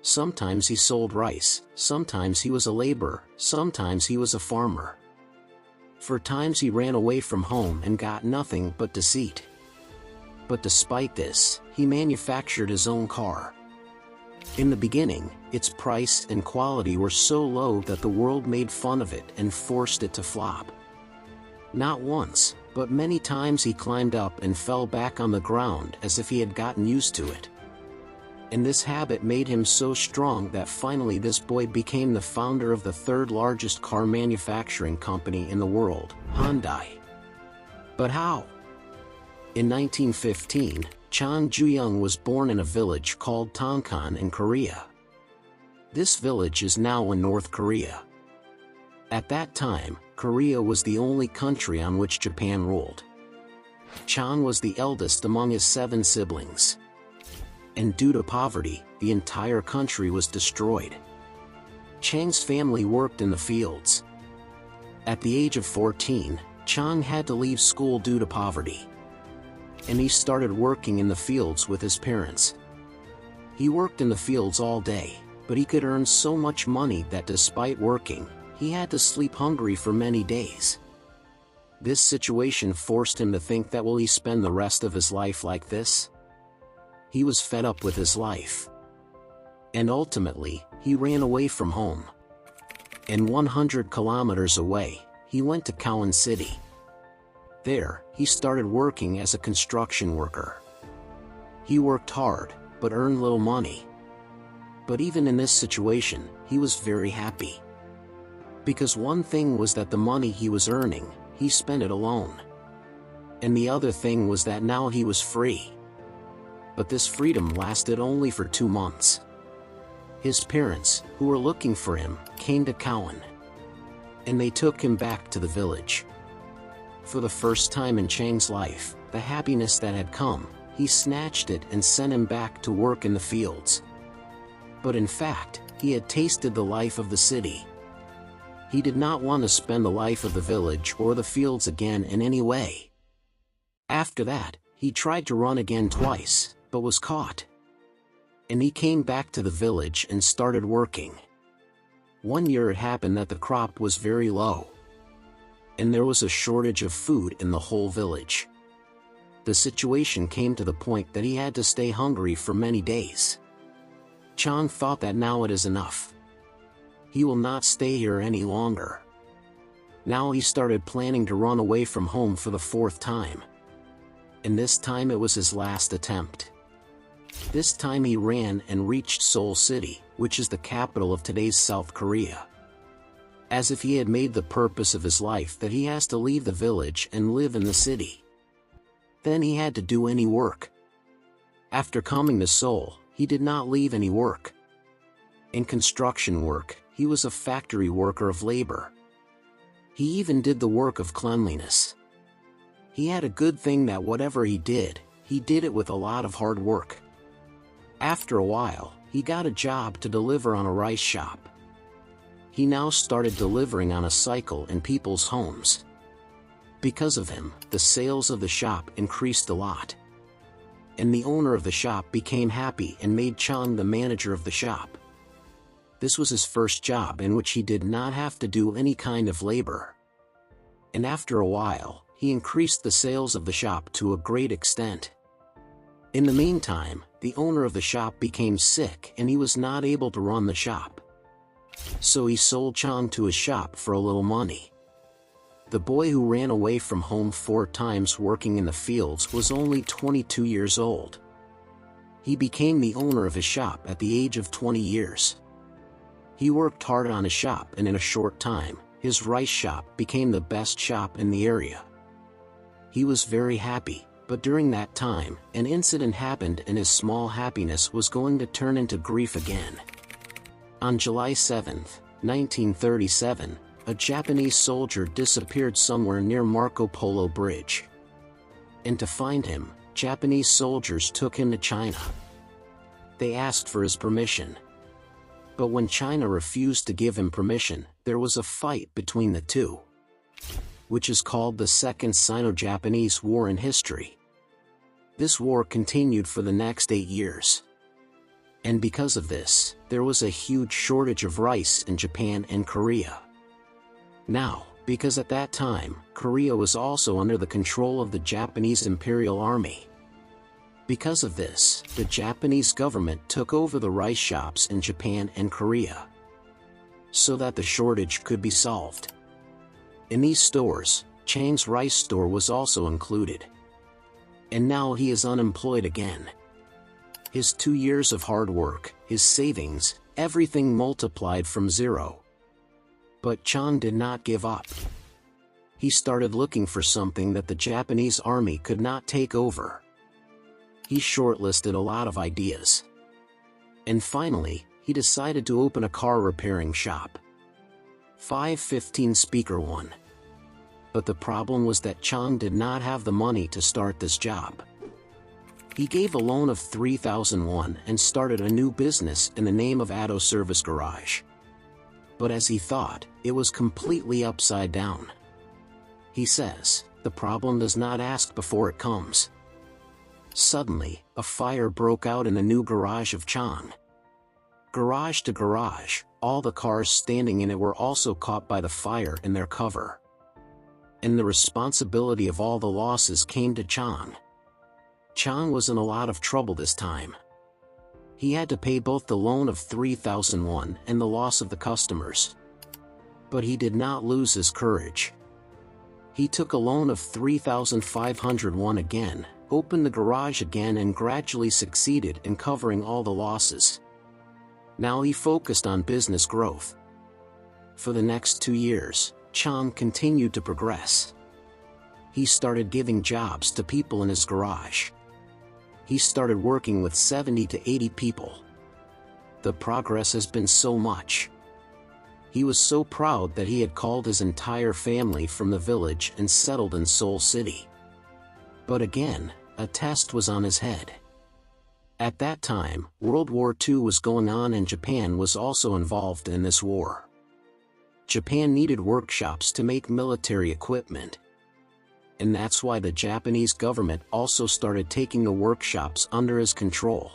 Sometimes he sold rice, sometimes he was a laborer, sometimes he was a farmer. For times he ran away from home and got nothing but deceit. But despite this, he manufactured his own car. In the beginning, its price and quality were so low that the world made fun of it and forced it to flop. Not once, but many times he climbed up and fell back on the ground as if he had gotten used to it. And this habit made him so strong that finally this boy became the founder of the third largest car manufacturing company in the world, Hyundai. But how? In 1915, Chang Ju-young was born in a village called Tongkan in Korea. This village is now in North Korea. At that time, Korea was the only country on which Japan ruled. Chang was the eldest among his 7 siblings. And due to poverty, the entire country was destroyed. Chang's family worked in the fields. At the age of 14, Chang had to leave school due to poverty. And he started working in the fields with his parents. He worked in the fields all day, but he could earn so much money that despite working, he had to sleep hungry for many days. This situation forced him to think that will he spend the rest of his life like this? He was fed up with his life. And ultimately, he ran away from home. And 100 kilometers away, he went to Kaohsiung City. There, he started working as a construction worker. He worked hard, but earned little money. But even in this situation, he was very happy. Because one thing was that the money he was earning, he spent it alone. And the other thing was that now he was free. But this freedom lasted only for 2 months. His parents, who were looking for him, came to Kaohsiung. And they took him back to the village. For the first time in Chang's life, the happiness that had come, he snatched it and sent him back to work in the fields. But in fact, he had tasted the life of the city. He did not want to spend the life of the village or the fields again in any way. After that, he tried to run again twice, but was caught. And he came back to the village and started working. One year it happened that the crop was very low. And there was a shortage of food in the whole village. The situation came to the point that he had to stay hungry for many days. Chang thought that now it is enough. He will not stay here any longer. Now he started planning to run away from home for the 4th time. And this time it was his last attempt. This time he ran and reached Seoul City, which is the capital of today's South Korea. As if he had made the purpose of his life that he has to leave the village and live in the city. Then he had to do any work. After coming to Seoul, he did not leave any work. In construction work, he was a factory worker of labor. He even did the work of cleanliness. He had a good thing that whatever he did it with a lot of hard work. After a while, he got a job to deliver on a rice shop. He now started delivering on a cycle in people's homes. Because of him, the sales of the shop increased a lot. And the owner of the shop became happy and made Chang the manager of the shop. This was his first job in which he did not have to do any kind of labor. And after a while, he increased the sales of the shop to a great extent. In the meantime, the owner of the shop became sick and he was not able to run the shop. So he sold Chang to his shop for a little money. The boy who ran away from home 4 times working in the fields was only 22 years old. He became the owner of his shop at the age of 20 years. He worked hard on his shop and in a short time, his rice shop became the best shop in the area. He was very happy, but during that time, an incident happened and his small happiness was going to turn into grief again. On July 7, 1937, a Japanese soldier disappeared somewhere near Marco Polo Bridge. And to find him, Japanese soldiers took him to China. They asked for his permission. But when China refused to give him permission, there was a fight between the two, which is called the Second Sino-Japanese War in history. This war continued for the next 8 years. And because of this, there was a huge shortage of rice in Japan and Korea. Now, because at that time, Korea was also under the control of the Japanese Imperial Army. Because of this, the Japanese government took over the rice shops in Japan and Korea, so that the shortage could be solved. In these stores, Chang's rice store was also included. And now he is unemployed again. His 2 years of hard work, his savings, everything multiplied from zero. But Chang did not give up. He started looking for something that the Japanese army could not take over. He shortlisted a lot of ideas. And finally, he decided to open a car repairing shop. 515 speaker 1. But the problem was that Chang did not have the money to start this job. He gave a loan of 3,000 won and started a new business in the name of Auto Service Garage. But as he thought, it was completely upside down. He says, the problem does not ask before it comes. Suddenly, a fire broke out in the new garage of Chang. Garage to garage, all the cars standing in it were also caught by the fire in their cover. And the responsibility of all the losses came to Chang. Chang was in a lot of trouble this time. He had to pay both the loan of 3,000 won and the loss of the customers. But he did not lose his courage. He took a loan of 3,500 won again, opened the garage again and gradually succeeded in covering all the losses. Now he focused on business growth. For the next 2 years, Chang continued to progress. He started giving jobs to people in his garage. He started working with 70 to 80 people. The progress has been so much. He was so proud that he had called his entire family from the village and settled in Seoul City. But again, a test was on his head. At that time, World War II was going on and Japan was also involved in this war. Japan needed workshops to make military equipment. And that's why the Japanese government also started taking the workshops under his control.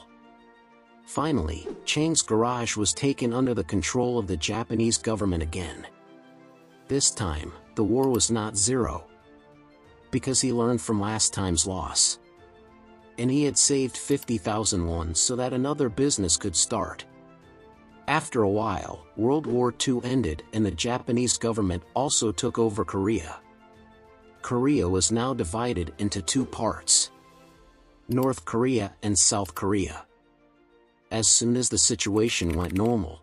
Finally, Chang's garage was taken under the control of the Japanese government again. This time, the war was not zero. Because he learned from last time's loss. And he had saved 50,000 won so that another business could start. After a while, World War II ended and the Japanese government also took over Korea. Korea was now divided into 2 parts: North Korea and South Korea. As soon as the situation went normal.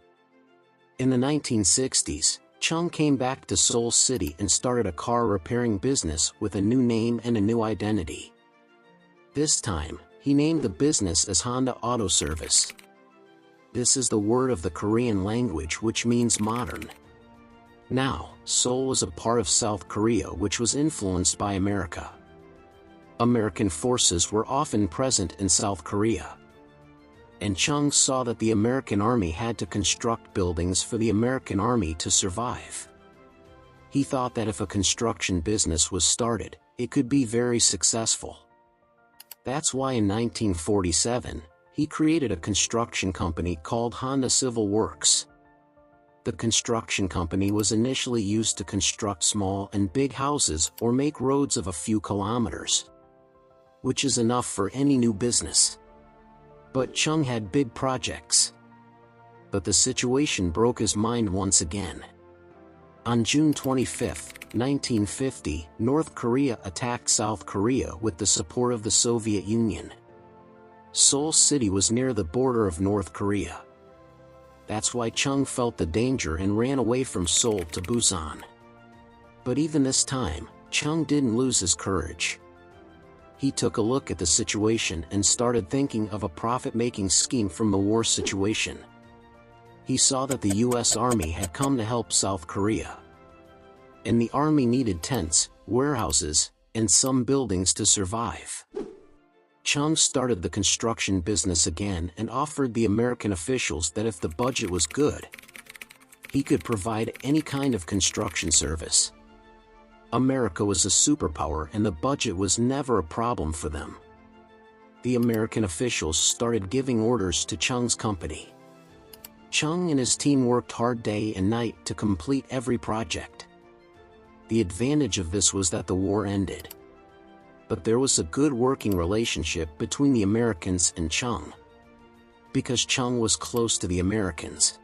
In the 1960s, Chang came back to Seoul City and started a car repairing business with a new name and a new identity. This time, he named the business as Honda Auto Service. This is the word of the Korean language which means modern. Now, Seoul was a part of South Korea which was influenced by America. American forces were often present in South Korea. And Chang saw that the American army had to construct buildings for the American army to survive. He thought that if a construction business was started, it could be very successful. That's why in 1947, he created a construction company called Honda Civil Works. The construction company was initially used to construct small and big houses or make roads of a few kilometers, which is enough for any new business. But Chang had big projects. But the situation broke his mind once again. On June 25, 1950, North Korea attacked South Korea with the support of the Soviet Union. Seoul City was near the border of North Korea. That's why Chang felt the danger and ran away from Seoul to Busan. But even this time, Chang didn't lose his courage. He took a look at the situation and started thinking of a profit-making scheme from the war situation. He saw that the US Army had come to help South Korea. And the army needed tents, warehouses, and some buildings to survive. Chang started the construction business again and offered the American officials that if the budget was good, he could provide any kind of construction service. America was a superpower and the budget was never a problem for them. the American officials started giving orders to Chung's company. Chung and his team worked hard day and night to complete every project. The advantage of this was that the war ended. But there was a good working relationship between the Americans and Chung. Because Chung was close to the Americans,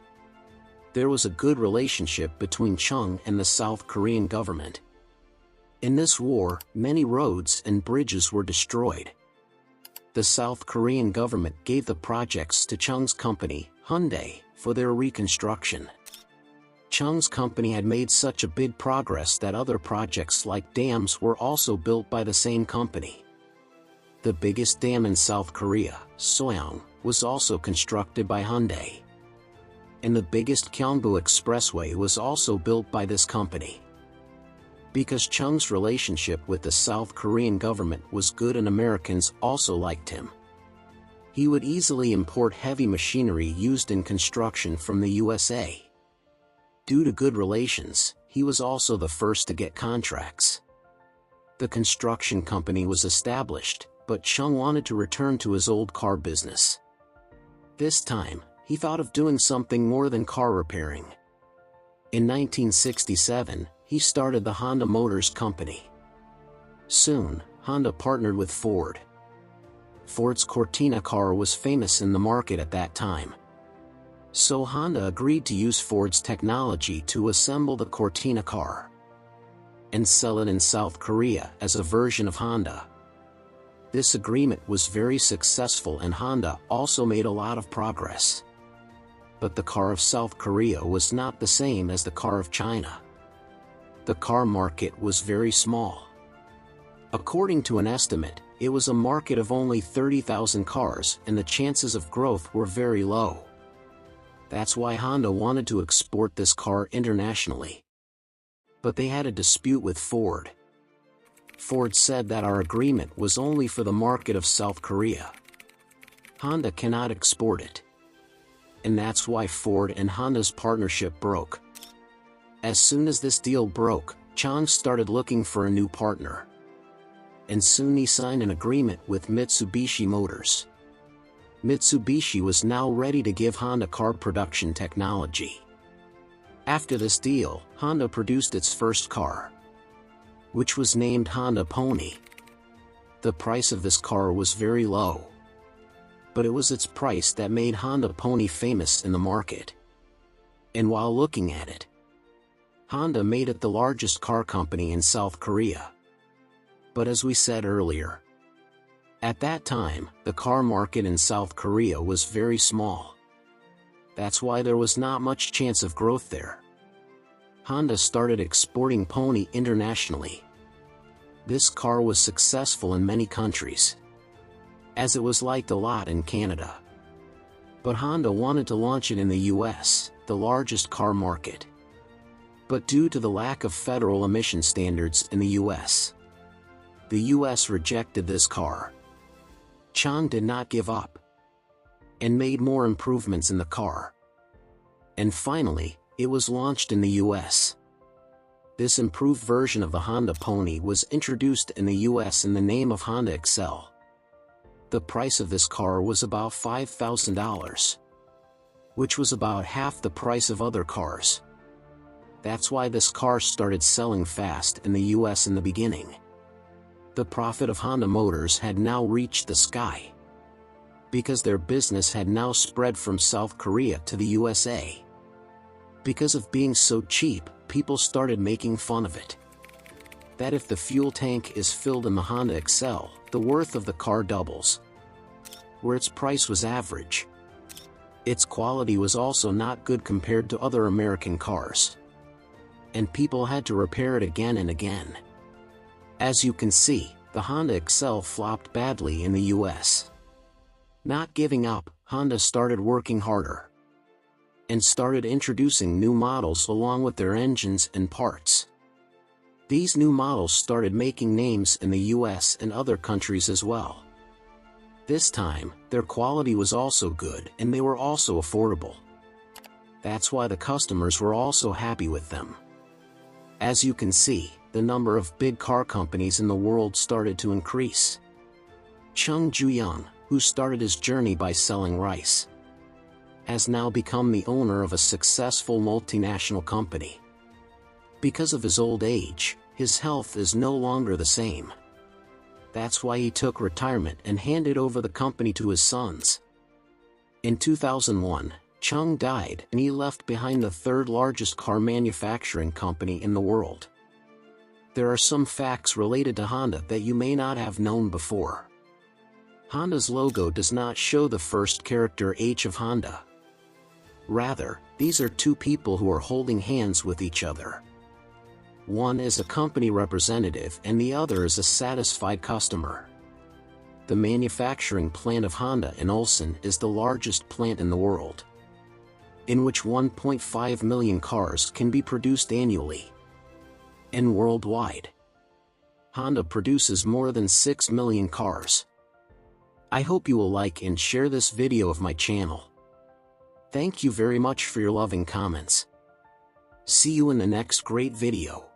there was a good relationship between Chung and the South Korean government. In this war, many roads and bridges were destroyed. The South Korean government gave the projects to Chung's company, Hyundai, for their reconstruction. Chung's company had made such a big progress that other projects like dams were also built by the same company. The biggest dam in South Korea, Soyeong, was also constructed by Hyundai. And the biggest Gyeongbu Expressway was also built by this company. Because Chung's relationship with the South Korean government was good and Americans also liked him, he would easily import heavy machinery used in construction from the USA. Due to good relations, he was also the first to get contracts. The construction company was established, but Chung wanted to return to his old car business. This time, he thought of doing something more than car repairing. In 1967, he started the Honda Motors Company. Soon, Honda partnered with Ford. Ford's Cortina car was famous in the market at that time. So Honda agreed to use Ford's technology to assemble the Cortina car and sell it in South Korea as a version of Honda. This agreement was very successful and Honda also made a lot of progress. But the car of South Korea was not the same as the car of China. The car market was very small. According to an estimate, it was a market of only 30,000 cars and the chances of growth were very low. That's why Honda wanted to export this car internationally. But they had a dispute with Ford. Ford said that our agreement was only for the market of South Korea. Honda cannot export it. And that's why Ford and Honda's partnership broke. As soon as this deal broke, Chung started looking for a new partner. And soon he signed an agreement with Mitsubishi Motors. Mitsubishi was now ready to give Honda car production technology. After this deal, Honda produced its first car, which was named Honda Pony. The price of this car was very low, but it was its price that made Honda Pony famous in the market. And while looking at it, Honda made it the largest car company in South Korea. But as we said earlier, at that time, the car market in South Korea was very small. That's why there was not much chance of growth there. Honda started exporting Pony internationally. This car was successful in many countries, as it was liked a lot in Canada. But Honda wanted to launch it in the US, the largest car market. But due to the lack of federal emission standards in the US, the US rejected this car. Chung did not give up, and made more improvements in the car. And finally, it was launched in the US. This improved version of the Honda Pony was introduced in the US in the name of Honda Excel. The price of this car was about $5,000, which was about half the price of other cars. That's why this car started selling fast in the US in the beginning. The profit of Honda Motors had now reached the sky, because their business had now spread from South Korea to the USA. Because of being so cheap, people started making fun of it. That if the fuel tank is filled in the Honda Excel, the worth of the car doubles. Where its price was average, its quality was also not good compared to other American cars. And people had to repair it again and again. As you can see, the Honda Excel flopped badly in the US. Not giving up, Honda started working harder and started introducing new models along with their engines and parts. These new models started making names in the US and other countries as well. This time, their quality was also good and they were also affordable. That's why the customers were also happy with them. As you can see, the number of big car companies in the world started to increase. Chung Ju-young, who started his journey by selling rice, has now become the owner of a successful multinational company. Because of his old age, his health is no longer the same. That's why he took retirement and handed over the company to his sons. In 2001, Chung died and he left behind the third largest car manufacturing company in the world. There are some facts related to Honda that you may not have known before. Honda's logo does not show the first character H of Honda. Rather, these are two people who are holding hands with each other. One is a company representative and the other is a satisfied customer. The manufacturing plant of Honda in Ulsan is the largest plant in the world, in which 1.5 million cars can be produced annually. And worldwide, Honda produces more than 6 million cars. I hope you will like and share this video of my channel. Thank you very much for your loving comments. See you in the next great video.